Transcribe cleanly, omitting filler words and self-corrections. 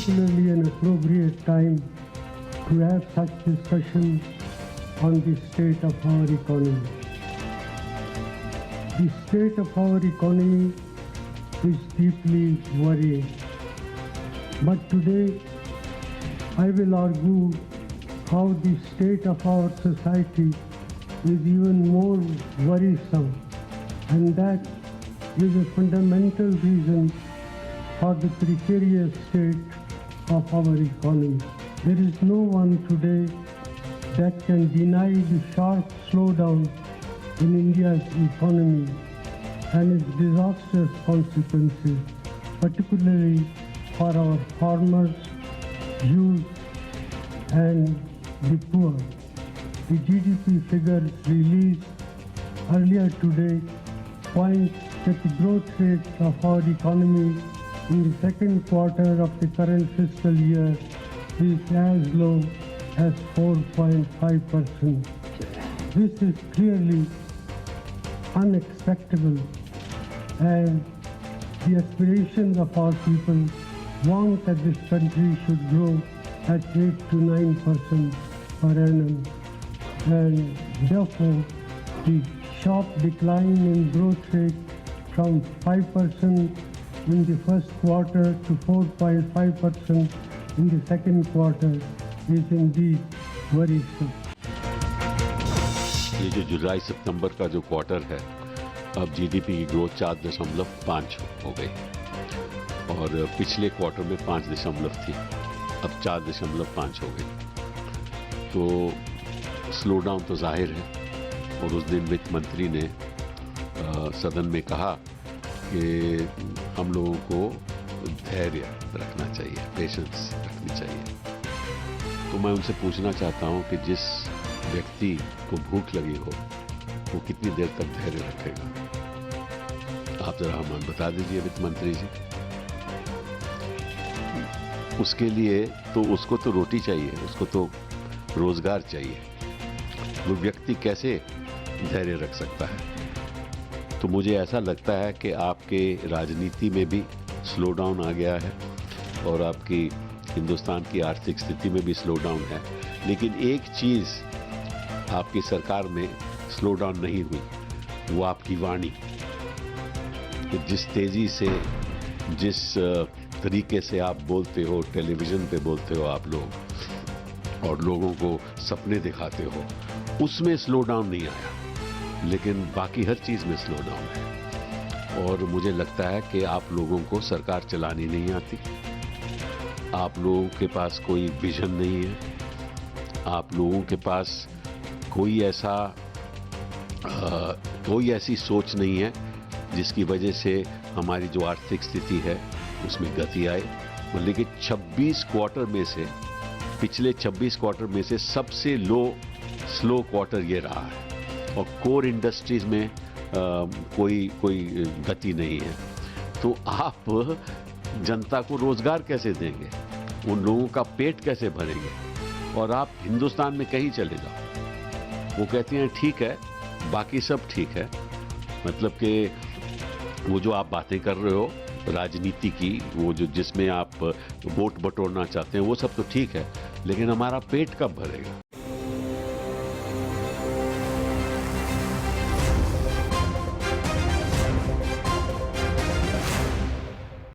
particularly an appropriate time to have such discussions on the state of our economy. The state of our economy is deeply worrying. But today, I will argue how the state of our society is even more worrisome, and that is a fundamental reason for the precarious state of our economy. There is no one today that can deny the sharp slowdown in India's economy and its disastrous consequences, particularly for our farmers, youth, and the poor. The GDP figures released earlier today point that the growth rate of our economy in the second quarter of the current fiscal year is as low as 4.5%. This is clearly unacceptable, and the aspirations of our people want that this country should grow at 8 to 9% per annum, and therefore the sharp decline in growth rate from 5% in the first quarter to 4.5% in the second quarter is indeed worrisome. ये जो जुलाई सितंबर का जो quarter है, अब GDP की growth 4.5 हो गई और पिछले क्वार्टर में 5 थी, अब 4.5 हो गई। तो स्लो डाउन तो जाहिर है। और उस दिन वित्त मंत्री ने सदन में कहा कि हम लोगों को धैर्य रखना चाहिए, पेशेंस रखनी चाहिए। तो मैं उनसे पूछना चाहता हूं कि जिस व्यक्ति को भूख लगी हो वो कितनी देर तक धैर्य रखेगा? आप जरा हमें बता दीजिए वित्त मंत्री जी। उसके लिए तो उसको तो रोटी चाहिए, उसको तो रोजगार चाहिए। वो व्यक्ति कैसे धैर्य रख सकता है? तो मुझे ऐसा लगता है कि आपके राजनीति में भी स्लो डाउन आ गया है और आपकी हिंदुस्तान की आर्थिक स्थिति में भी स्लो डाउन है। लेकिन एक चीज आपकी सरकार में स्लो डाउन नहीं हुई, वो आपकी वाणी। जिस तेजी से, जिस तरीके से आप बोलते हो, टेलीविजन पे बोलते हो आप लोग और लोगों को सपने दिखाते हो, उसमें स्लो डाउन नहीं आया, लेकिन बाकी हर चीज में स्लो डाउन है। और मुझे लगता है कि आप लोगों को सरकार चलानी नहीं आती, आप लोगों के पास कोई विजन नहीं है, आप लोगों के पास कोई ऐसी सोच नहीं है जिसकी वजह से हमारी जो आर्थिक स्थिति है उसमें गति आए। लेकिन 26 क्वार्टर में से, पिछले 26 क्वार्टर में से सबसे स्लो क्वार्टर ये रहा है और कोर इंडस्ट्रीज में कोई गति नहीं है। तो आप जनता को रोजगार कैसे देंगे? उन लोगों का पेट कैसे भरेंगे? और आप हिंदुस्तान में कहीं चले जाओ, वो कहते हैं ठीक है, बाकी सब ठीक है। मतलब कि वो जो आप बातें कर रहे हो राजनीति की, वो जो जिसमें आप वोट बटोरना चाहते हैं, वो सब तो ठीक है, लेकिन हमारा पेट कब भरेगा?